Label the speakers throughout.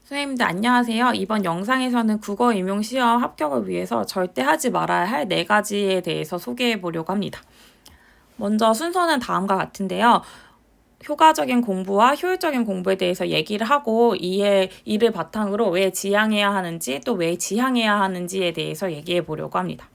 Speaker 1: 선생님들 안녕하세요. 이번 영상에서는 국어 임용 시험 합격을 위해서 절대 하지 말아야 할 4가지에 대해서 소개해 보려고 합니다. 먼저 순서는 다음과 같은데요. 효과적인 공부와 효율적인 공부에 대해서 얘기를 하고 이를 바탕으로 왜 지향해야 하는지 또 왜 지향해야 하는지에 대해서 얘기해 보려고 합니다.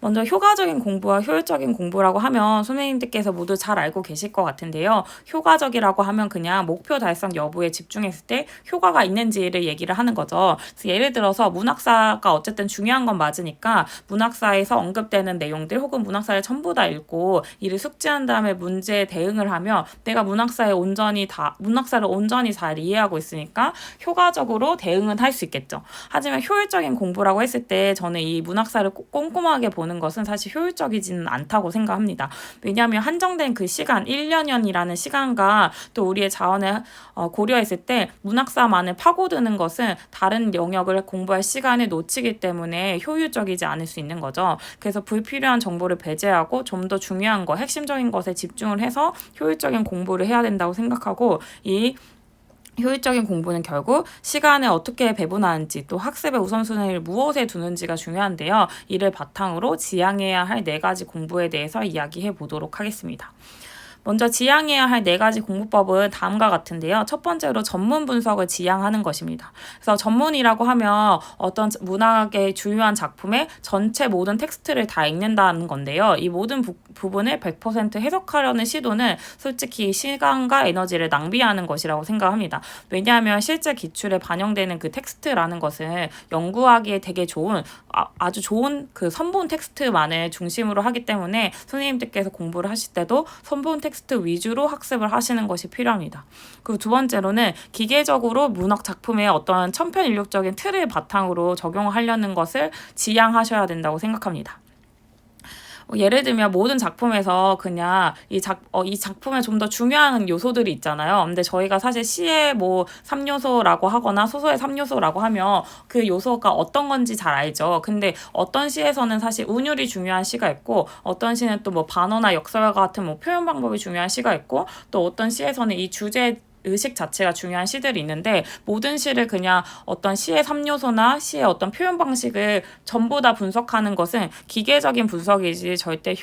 Speaker 1: 먼저 효과적인 공부와 효율적인 공부라고 하면 선생님들께서 모두 잘 알고 계실 것 같은데요. 효과적이라고 하면 그냥 목표 달성 여부에 집중했을 때 효과가 있는지를 얘기를 하는 거죠. 그래서 예를 들어서 문학사가 어쨌든 중요한 건 맞으니까 문학사에서 언급되는 내용들 혹은 문학사를 전부 다 읽고 이를 숙지한 다음에 문제에 대응을 하면 내가 문학사를 온전히 잘 이해하고 있으니까 효과적으로 대응은 할 수 있겠죠. 하지만 효율적인 공부라고 했을 때 저는 이 문학사를 꼼꼼하게 보는 것은 사실 효율적이지는 않다고 생각합니다. 왜냐하면 한정된 그 시간, 1년이라는 시간과 또 우리의 자원을 고려했을 때 문학사만을 파고드는 것은 다른 영역을 공부할 시간을 놓치기 때문에 효율적이지 않을 수 있는 거죠. 그래서 불필요한 정보를 배제하고 좀 더 중요한 거, 핵심적인 것에 집중을 해서 효율적인 공부를 해야 된다고 생각하고 이 효율적인 공부는 결국 시간을 어떻게 배분하는지 또 학습의 우선순위를 무엇에 두는지가 중요한데요. 이를 바탕으로 지향해야 할 4가지 공부에 대해서 이야기해 보도록 하겠습니다. 먼저 지향해야 할 4가지 공부법은 다음과 같은데요. 첫 번째로 전문 분석을 지향하는 것입니다. 그래서 전문이라고 하면 어떤 문학의 주요한 작품의 전체 모든 텍스트를 다 읽는다는 건데요. 이 모든 부분을 100% 해석하려는 시도는 솔직히 시간과 에너지를 낭비하는 것이라고 생각합니다. 왜냐하면 실제 기출에 반영되는 그 텍스트라는 것은 연구하기에 되게 좋은 아주 좋은 그 선본 텍스트만을 중심으로 하기 때문에 선생님들께서 공부를 하실 때도 선본 텍스트 위주로 학습을 하시는 것이 필요합니다. 그리고 두 번째로는 기계적으로 문학 작품의 어떤 천편일률적인 틀을 바탕으로 적용하려는 것을 지향하셔야 된다고 생각합니다. 예를 들면 모든 작품에서 그냥 이 작품에 좀 더 중요한 요소들이 있잖아요. 근데 저희가 사실 시의 뭐 3요소라고 하거나 소설의 3요소라고 하면 그 요소가 어떤 건지 잘 알죠. 근데 어떤 시에서는 사실 운율이 중요한 시가 있고 어떤 시는 또 뭐 반어나 역설 같은 뭐 표현 방법이 중요한 시가 있고 또 어떤 시에서는 이 주제 의식 자체가 중요한 시들이 있는데 모든 시를 그냥 어떤 시의 3요소나 시의 어떤 표현 방식을 전부 다 분석하는 것은 기계적인 분석이지 절대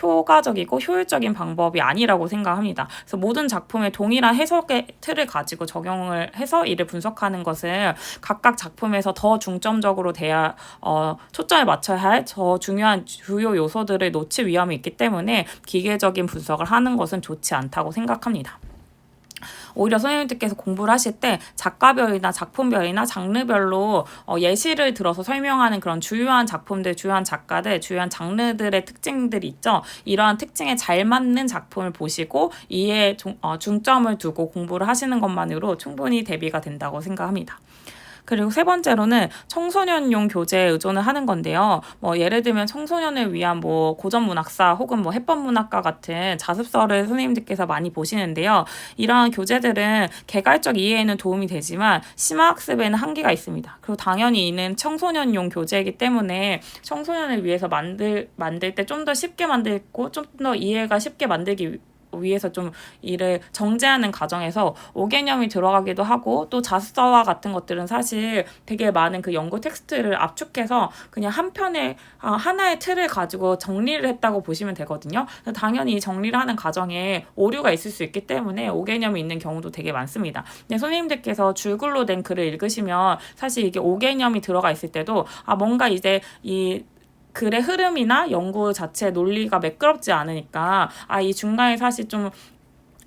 Speaker 1: 효과적이고 효율적인 방법이 아니라고 생각합니다. 그래서 모든 작품에 동일한 해석의 틀을 가지고 적용을 해서 이를 분석하는 것은 각각 작품에서 더 중점적으로 초점을 맞춰야 할 더 중요한 주요 요소들을 놓칠 위험이 있기 때문에 기계적인 분석을 하는 것은 좋지 않다고 생각합니다. 오히려 선생님들께서 공부를 하실 때 작가별이나 작품별이나 장르별로 예시를 들어서 설명하는 그런 주요한 작품들, 주요한 작가들, 주요한 장르들의 특징들이 있죠. 이러한 특징에 잘 맞는 작품을 보시고 이에 중점을 두고 공부를 하시는 것만으로 충분히 대비가 된다고 생각합니다. 그리고 세 번째로는 청소년용 교재에 의존을 하는 건데요. 뭐 예를 들면 청소년을 위한 뭐 고전 문학사 혹은 뭐 해법 문학과 같은 자습서를 선생님들께서 많이 보시는데요. 이러한 교재들은 개괄적 이해에는 도움이 되지만 심화학습에는 한계가 있습니다. 그리고 당연히 이는 청소년용 교재이기 때문에 청소년을 위해서 만들 때 좀 더 쉽게 만들고 좀 더 이해가 쉽게 만들기 위해서 좀 이를 정제하는 과정에서 5개념이 들어가기도 하고 또 자습서와 같은 것들은 사실 되게 많은 그 연구 텍스트를 압축해서 그냥 한 편의 하나의 틀을 가지고 정리를 했다고 보시면 되거든요. 당연히 정리를 하는 과정에 오류가 있을 수 있기 때문에 5개념이 있는 경우도 되게 많습니다. 근데 선생님들께서 줄글로 된 글을 읽으시면 사실 이게 5개념이 들어가 있을 때도 뭔가 이제 이 글의 흐름이나 연구 자체의 논리가 매끄럽지 않으니까 이 중간에 사실 좀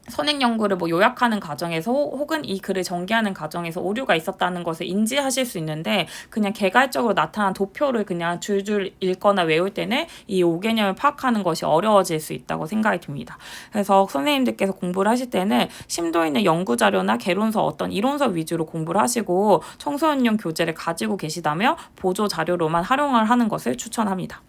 Speaker 1: 선행 연구를 뭐 요약하는 과정에서 혹은 이 글을 전개하는 과정에서 오류가 있었다는 것을 인지하실 수 있는데 그냥 개괄적으로 나타난 도표를 그냥 줄줄 읽거나 외울 때는 이 5개념을 파악하는 것이 어려워질 수 있다고 생각이 듭니다. 그래서 선생님들께서 공부를 하실 때는 심도 있는 연구 자료나 개론서 어떤 이론서 위주로 공부를 하시고 청소년용 교재를 가지고 계시다면 보조 자료로만 활용을 하는 것을 추천합니다.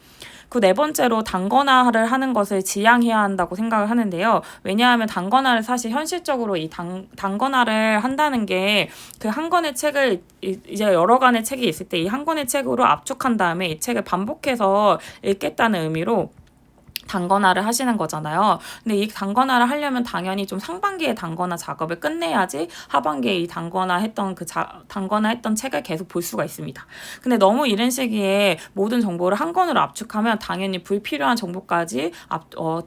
Speaker 1: 그 네 번째로 단권화를 하는 것을 지향해야 한다고 생각을 하는데요. 왜냐하면 단권화를 사실 현실적으로 이 단권화를 한다는 게 그 한 권의 책을 이제 여러 권의 책이 있을 때 이 한 권의 책으로 압축한 다음에 이 책을 반복해서 읽겠다는 의미로 단권화를 하시는 거잖아요. 근데 이 단권화를 하려면 당연히 좀 상반기에 단권화 작업을 끝내야지 하반기에 이 단권화 했던 책을 계속 볼 수가 있습니다. 근데 너무 이른 시기에 모든 정보를 한 권으로 압축하면 당연히 불필요한 정보까지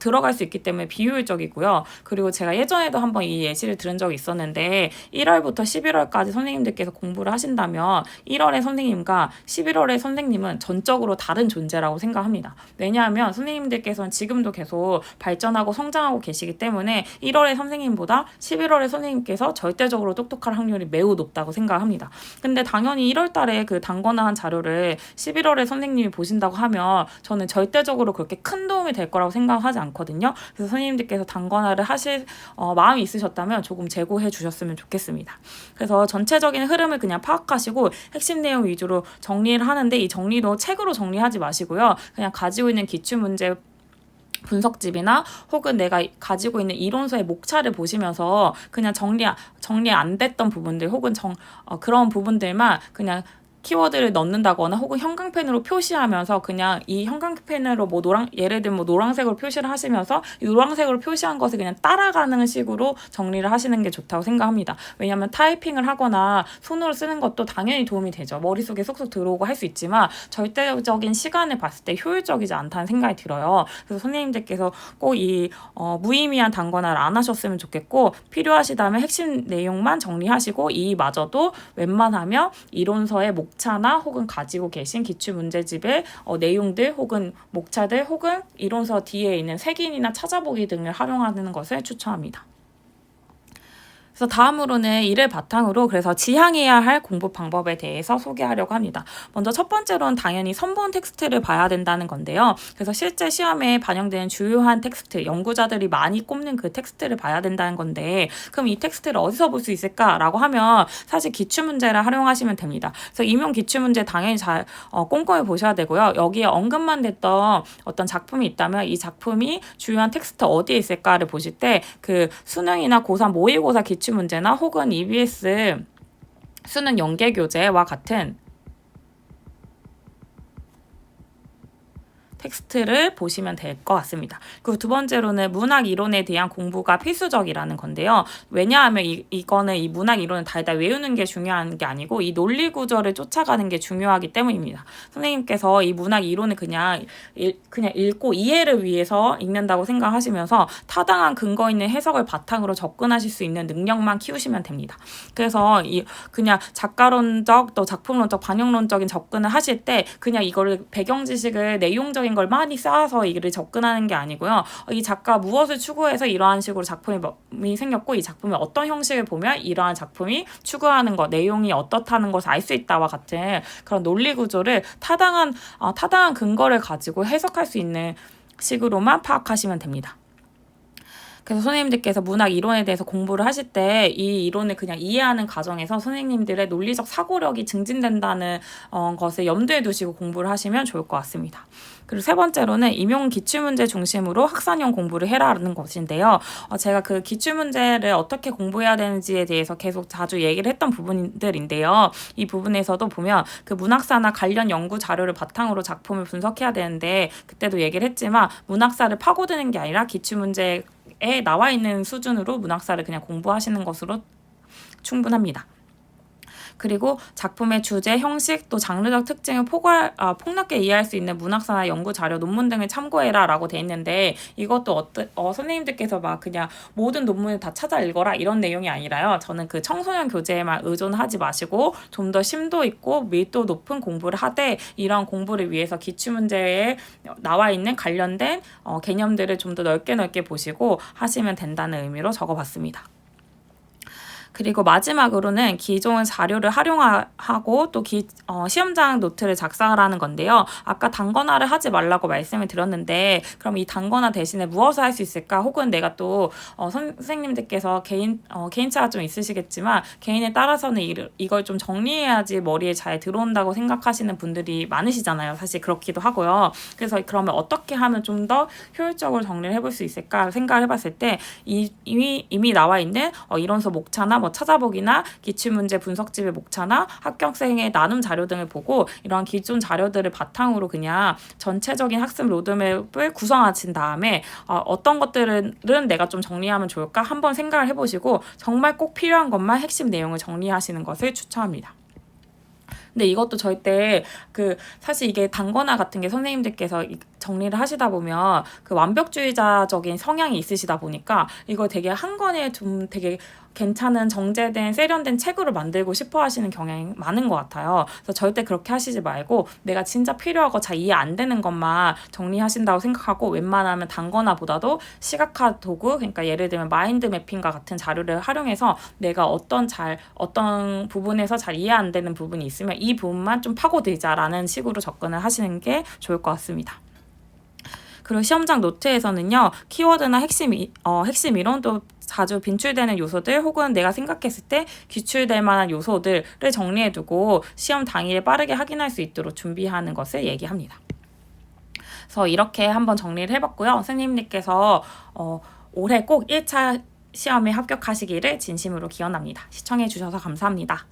Speaker 1: 들어갈 수 있기 때문에 비효율적이고요. 그리고 제가 예전에도 한번 이 예시를 들은 적이 있었는데 1월부터 11월까지 선생님들께서 공부를 하신다면 1월의 선생님과 11월의 선생님은 전적으로 다른 존재라고 생각합니다. 왜냐하면 선생님들께서는 지금도 계속 발전하고 성장하고 계시기 때문에 1월의 선생님보다 11월의 선생님께서 절대적으로 똑똑할 확률이 매우 높다고 생각합니다. 근데 당연히 1월 달에 그 단권화한 자료를 11월에 선생님이 보신다고 하면 저는 절대적으로 그렇게 큰 도움이 될 거라고 생각하지 않거든요. 그래서 선생님들께서 단권화를 하실 마음이 있으셨다면 조금 재고해 주셨으면 좋겠습니다. 그래서 전체적인 흐름을 그냥 파악하시고 핵심 내용 위주로 정리를 하는데 이 정리도 책으로 정리하지 마시고요. 그냥 가지고 있는 기출문제 분석집이나 혹은 내가 가지고 있는 이론서의 목차를 보시면서 그냥 정리 안 됐던 부분들 혹은 그런 부분들만 그냥 키워드를 넣는다거나 혹은 형광펜으로 표시하면서 그냥 이 형광펜으로 예를 들면 노란색으로 표시를 하시면서 이 노란색으로 표시한 것을 그냥 따라가는 식으로 정리를 하시는 게 좋다고 생각합니다. 왜냐하면 타이핑을 하거나 손으로 쓰는 것도 당연히 도움이 되죠. 머릿속에 쏙쏙 들어오고 할 수 있지만 절대적인 시간을 봤을 때 효율적이지 않다는 생각이 들어요. 그래서 선생님들께서 꼭 이 무의미한 단권화를 안 하셨으면 좋겠고 필요하시다면 핵심 내용만 정리하시고 이마저도 웬만하면 이론서의 목차나 혹은 가지고 계신 기출문제집의 내용들 혹은 목차들 혹은 이론서 뒤에 있는 색인이나 찾아보기 등을 활용하는 것을 추천합니다. 그래서 다음으로는 이를 바탕으로 그래서 지향해야 할 공부 방법에 대해서 소개하려고 합니다. 먼저 첫 번째로는 당연히 선본 텍스트를 봐야 된다는 건데요. 그래서 실제 시험에 반영되는 주요한 텍스트, 연구자들이 많이 꼽는 그 텍스트를 봐야 된다는 건데 그럼 이 텍스트를 어디서 볼 수 있을까라고 하면 사실 기출문제를 활용하시면 됩니다. 그래서 임용 기출문제 당연히 잘 꼼꼼히 보셔야 되고요. 여기에 언급만 됐던 어떤 작품이 있다면 이 작품이 주요한 텍스트 어디에 있을까를 보실 때 그 수능이나 고3 모의고사 기출문제나 혹은 EBS 수능 연계교재와 같은 텍스트를 보시면 될 것 같습니다. 그리고 두 번째로는 문학 이론에 대한 공부가 필수적이라는 건데요. 왜냐하면 이거는 이 문학 이론을 달달 외우는 게 중요한 게 아니고 이 논리 구조를 쫓아가는 게 중요하기 때문입니다. 선생님께서 이 문학 이론을 그냥 읽고 이해를 위해서 읽는다고 생각하시면서 타당한 근거 있는 해석을 바탕으로 접근하실 수 있는 능력만 키우시면 됩니다. 그래서 그냥 작가론적 또 작품론적 반영론적인 접근을 하실 때 그냥 이거를 배경 지식을 내용적인 걸 많이 쌓아서 이를 접근하는 게 아니고요. 이 작가 무엇을 추구해서 이러한 식으로 작품이 생겼고 이 작품이 어떤 형식을 보면 이러한 작품이 추구하는 것, 내용이 어떻다는 것을 알 수 있다와 같은 그런 논리 구조를 타당한 근거를 가지고 해석할 수 있는 식으로만 파악하시면 됩니다. 그래서 선생님들께서 문학 이론에 대해서 공부를 하실 때 이 이론을 그냥 이해하는 과정에서 선생님들의 논리적 사고력이 증진된다는 것을 염두에 두시고 공부를 하시면 좋을 것 같습니다. 그리고 세 번째로는 임용 기출문제 중심으로 학산형 공부를 해라는 것인데요. 제가 그 기출문제를 어떻게 공부해야 되는지에 대해서 계속 자주 얘기를 했던 부분들인데요. 이 부분에서도 보면 그 문학사나 관련 연구 자료를 바탕으로 작품을 분석해야 되는데 그때도 얘기를 했지만 문학사를 파고드는 게 아니라 기출문제에 나와 있는 수준으로 문학사를 그냥 공부하시는 것으로 충분합니다. 그리고 작품의 주제, 형식, 또 장르적 특징을 폭넓게 이해할 수 있는 문학사나 연구 자료, 논문 등을 참고해라 라고 돼 있는데 이것도 선생님들께서 막 그냥 모든 논문을 다 찾아 읽어라 이런 내용이 아니라요. 저는 그 청소년 교재에만 의존하지 마시고 좀 더 심도 있고 밀도 높은 공부를 하되 이런 공부를 위해서 기출문제에 나와 있는 관련된 개념들을 좀 더 넓게 보시고 하시면 된다는 의미로 적어봤습니다. 그리고 마지막으로는 기존 자료를 활용하고 또 시험장 노트를 작성하라는 건데요. 아까 단권화를 하지 말라고 말씀을 드렸는데 그럼 이 단권화 대신에 무엇을 할 수 있을까? 혹은 내가 또 선생님들께서 개인차가 좀 있으시겠지만 개인에 따라서는 이걸 좀 정리해야지 머리에 잘 들어온다고 생각하시는 분들이 많으시잖아요. 사실 그렇기도 하고요. 그래서 그러면 어떻게 하면 좀 더 효율적으로 정리를 해볼 수 있을까 생각을 해봤을 때 이미 나와 있는 이론서 목차나 뭐 찾아보기나 기출문제 분석집의 목차나 합격생의 나눔 자료 등을 보고 이러한 기존 자료들을 바탕으로 그냥 전체적인 학습 로드맵을 구성하신 다음에 어떤 것들은 내가 좀 정리하면 좋을까 한번 생각을 해보시고 정말 꼭 필요한 것만 핵심 내용을 정리하시는 것을 추천합니다. 근데 이것도 절대 사실 이게 단거나 같은 게 선생님들께서 정리를 하시다 보면 완벽주의자적인 성향이 있으시다 보니까 이거 되게 한 권에 좀 되게 괜찮은 정제된 세련된 책으로 만들고 싶어 하시는 경향이 많은 것 같아요. 그래서 절대 그렇게 하시지 말고 내가 진짜 필요하고 잘 이해 안 되는 것만 정리하신다고 생각하고 웬만하면 단거나 보다도 시각화 도구, 그러니까 예를 들면 마인드 매핑과 같은 자료를 활용해서 내가 어떤 부분에서 잘 이해 안 되는 부분이 있으면 이 부분만 좀 파고들자라는 식으로 접근을 하시는 게 좋을 것 같습니다. 그리고 시험장 노트에서는요, 키워드나 핵심 이론 또 자주 빈출되는 요소들 혹은 내가 생각했을 때 기출될 만한 요소들을 정리해두고 시험 당일에 빠르게 확인할 수 있도록 준비하는 것을 얘기합니다. 그래서 이렇게 한번 정리를 해봤고요. 선생님들께서 올해 꼭 1차 시험에 합격하시기를 진심으로 기원합니다. 시청해주셔서 감사합니다.